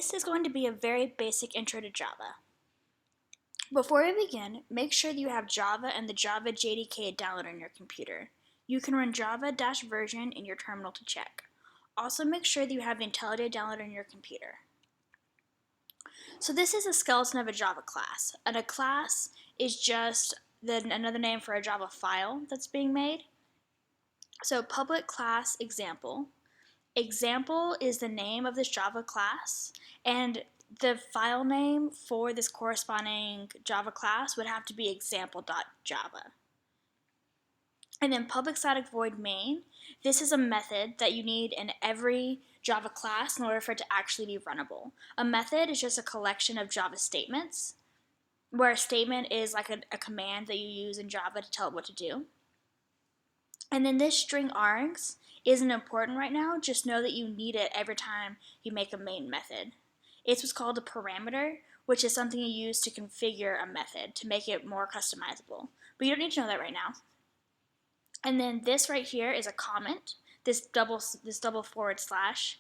This is going to be a very basic intro to Java. Before we begin, make sure that you have Java and the Java JDK downloaded on your computer. You can run java-version in your terminal to check. Also make sure that you have the IntelliJ downloaded on your computer. So this is a skeleton of a Java class, and a class is just another name for a Java file that's being made. So public class example. Example is the name of this Java class, and the file name for this corresponding Java class would have to be example.java. And then public static void main, this is a method that you need in every Java class in order for it to actually be runnable. A method is just a collection of Java statements, where a statement is like a command that you use in Java to tell it what to do. And then this string args isn't important right now, just know that you need it every time you make a main method. It's what's called a parameter, which is something you use to configure a method to make it more customizable. But you don't need to know that right now. And then this right here is a comment, this double forward slash,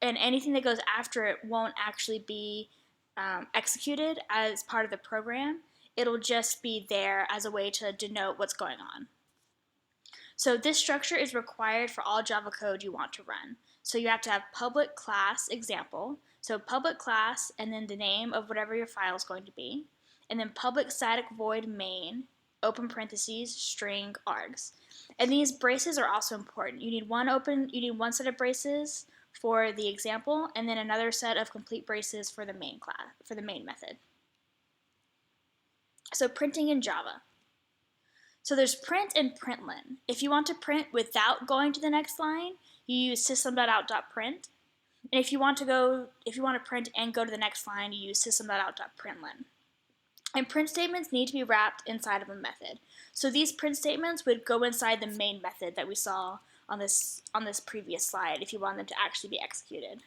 and anything that goes after it won't actually be executed as part of the program. It'll just be there as a way to denote what's going on. So this structure is required for all Java code you want to run. So you have to have public class example, so public class and then the name of whatever your file is going to be, and then public static void main, open parentheses, string args. And these braces are also important. You need one set of braces for the example, and then another set of complete braces for the main class, for the main method. So printing in Java. So there's print and println. If you want to print without going to the next line, you use system.out.print. And if you want to print and go to the next line, you use system.out.println. And print statements need to be wrapped inside of a method. So these print statements would go inside the main method that we saw on this previous slide if you want them to actually be executed.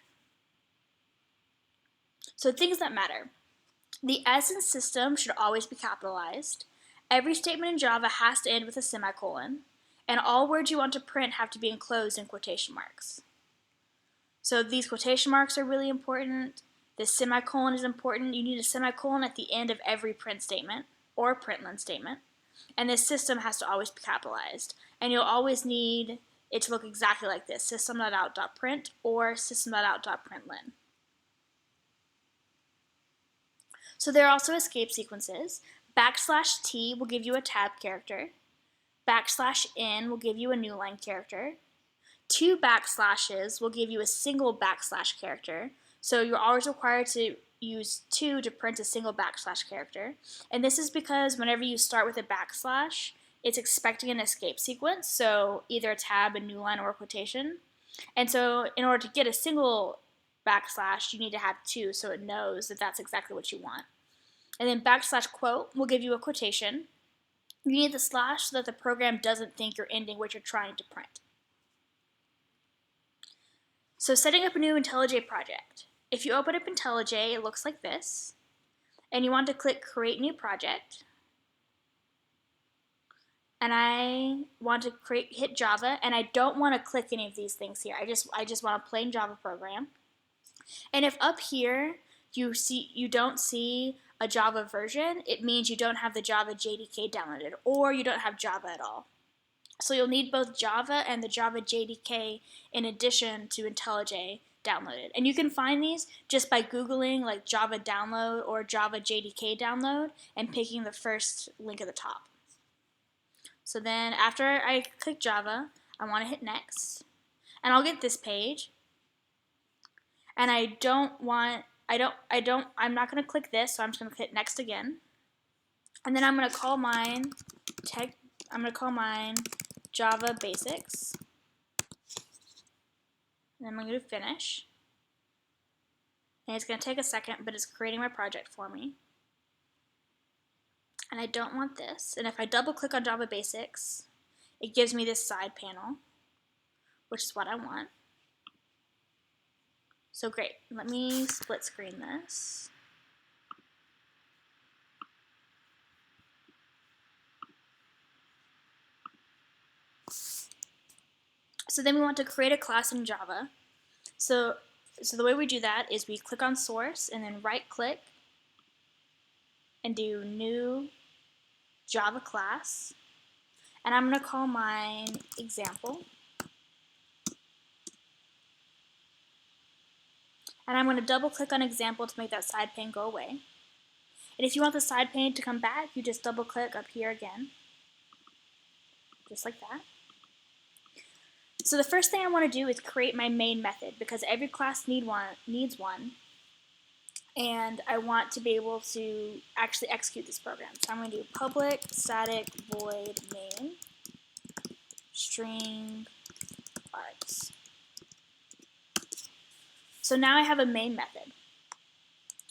So things that matter. The S in system should always be capitalized. Every statement in Java has to end with a semicolon, and all words you want to print have to be enclosed in quotation marks. So these quotation marks are really important. This semicolon is important. You need a semicolon at the end of every print statement or println statement. And this system has to always be capitalized. And you'll always need it to look exactly like this, system.out.print or system.out.println. So there are also escape sequences. \t will give you a tab character. \n will give you a new line character. 2 backslashes will give you a single backslash character. So you're always required to use 2 to print a single backslash character. And this is because whenever you start with a backslash, it's expecting an escape sequence, so either a tab, a new line, or a quotation. And so in order to get a single backslash, you need to have 2 so it knows that that's exactly what you want. And then \quote will give you a quotation. You need the slash so that the program doesn't think you're ending what you're trying to print. So setting up a new IntelliJ project. If you open up IntelliJ, it looks like this. And you want to click Create New Project. And I want to hit Java, and I don't want to click any of these things here. I just want a plain Java program. And if up here you don't see a Java version, it means you don't have the Java JDK downloaded, or you don't have Java at all. So you'll need both Java and the Java JDK in addition to IntelliJ downloaded. And you can find these just by Googling like Java download or Java JDK download and picking the first link at the top. So then after I click Java, I want to hit next. And I'll get this page. And I'm not going to click this, so I'm just going to click next again. And then I'm going to call mine Java Basics. And then I'm going to finish. And it's going to take a second, but it's creating my project for me. And I don't want this. And if I double click on Java Basics, it gives me this side panel, which is what I want. So great, let me split screen this. So then we want to create a class in Java. So So the way we do that is we click on source and then right click and do new Java class. And I'm going to call mine example. And I'm going to double click on example to make that side pane go away. And if you want the side pane to come back, you just double click up here again, just like that. So the first thing I want to do is create my main method because every class needs one. And I want to be able to actually execute this program. So I'm going to do public static void main string args. So now I have a main method.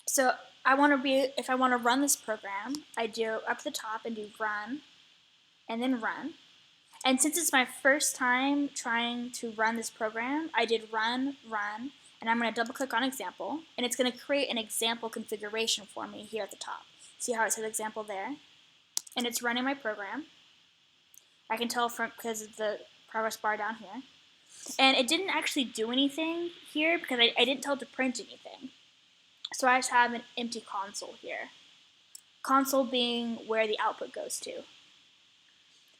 So if I want to run this program, I do up to the top and do run, and then run. And since it's my first time trying to run this program, I did run, and I'm going to double click on example, and it's going to create an example configuration for me here at the top. See how it says example there? And it's running my program. I can tell because of the progress bar down here. And it didn't actually do anything here because I didn't tell it to print anything. So I just have an empty console here. Console being where the output goes to.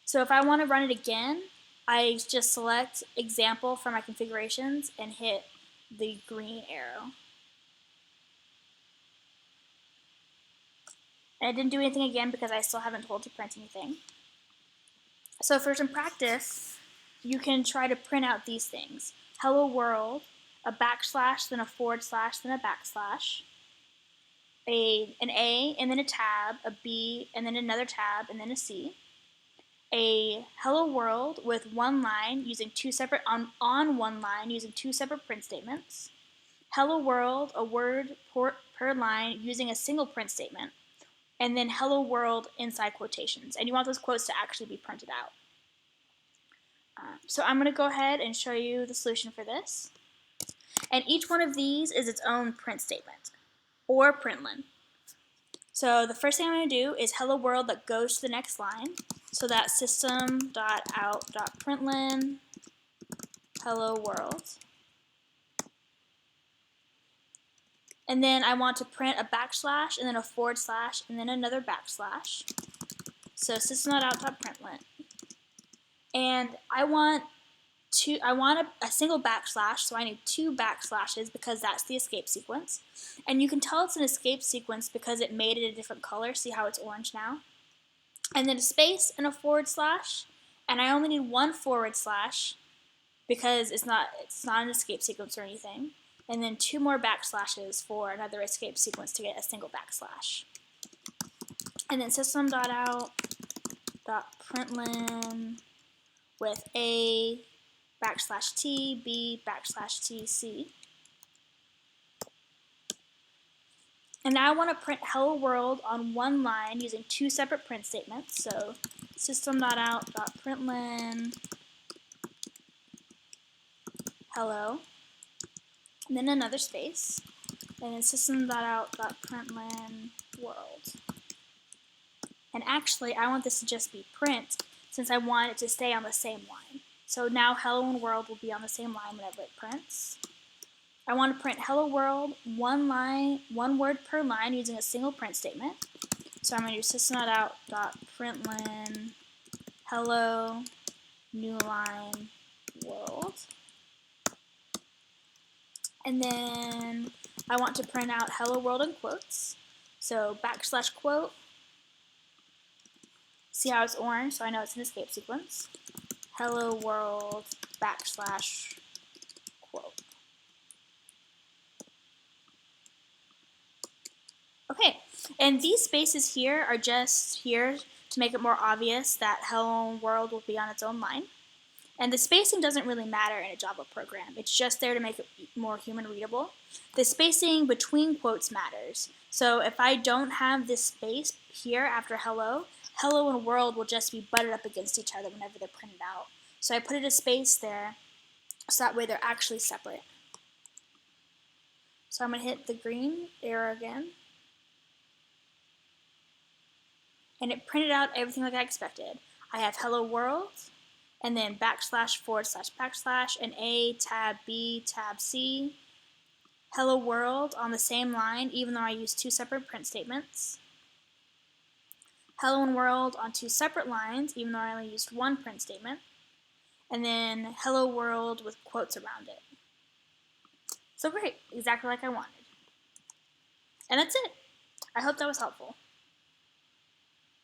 So if I want to run it again, I just select example from my configurations and hit the green arrow. And it didn't do anything again because I still haven't told it to print anything. So for some practice, you can try to print out these things. Hello world, a backslash, then a forward slash, then a backslash, an A, and then a tab, a B, and then another tab, and then a C. A hello world with one line using two separate, on one line using two separate print statements. Hello world, a word per line using a single print statement. And then hello world inside quotations. And you want those quotes to actually be printed out. So I'm going to go ahead and show you the solution for this. And each one of these is its own print statement, or println. So the first thing I'm going to do is hello world that goes to the next line. So that's system.out.println hello world. And then I want to print a backslash and then a forward slash and then another backslash. So system.out.println. And I want a single backslash, so I need two backslashes because that's the escape sequence. And you can tell it's an escape sequence because it made it a different color. See how it's orange now? And then a space and a forward slash. And I only need one forward slash because it's not an escape sequence or anything. And then two more backslashes for another escape sequence to get a single backslash. And then system.out.println with A backslash T, B backslash T, C. And now I want to print hello world on one line using two separate print statements. So system.out.println hello, and then another space, and then system.out.println world. And actually, I want this to just be print since I want it to stay on the same line. So now hello and world will be on the same line whenever it prints. I want to print hello world, one word per line using a single print statement. So I'm going to do system.out.println hello new line world. And then I want to print out hello world in quotes. So backslash quote. See how it's orange, so I know it's an escape sequence. Hello world backslash quote. Okay, and these spaces here are just here to make it more obvious that hello world will be on its own line. And the spacing doesn't really matter in a Java program. It's just there to make it more human readable. The spacing between quotes matters. So if I don't have this space here after hello, hello and world will just be butted up against each other whenever they're printed out. So I put it a space there so that way they're actually separate. So I'm going to hit the green arrow again. And it printed out everything like I expected. I have hello world, and then backslash forward slash backslash, and A, tab B, tab C, hello world on the same line, even though I used two separate print statements. Hello and world on two separate lines, even though I only used one print statement. And then hello world with quotes around it. So great, exactly like I wanted. And that's it. I hope that was helpful.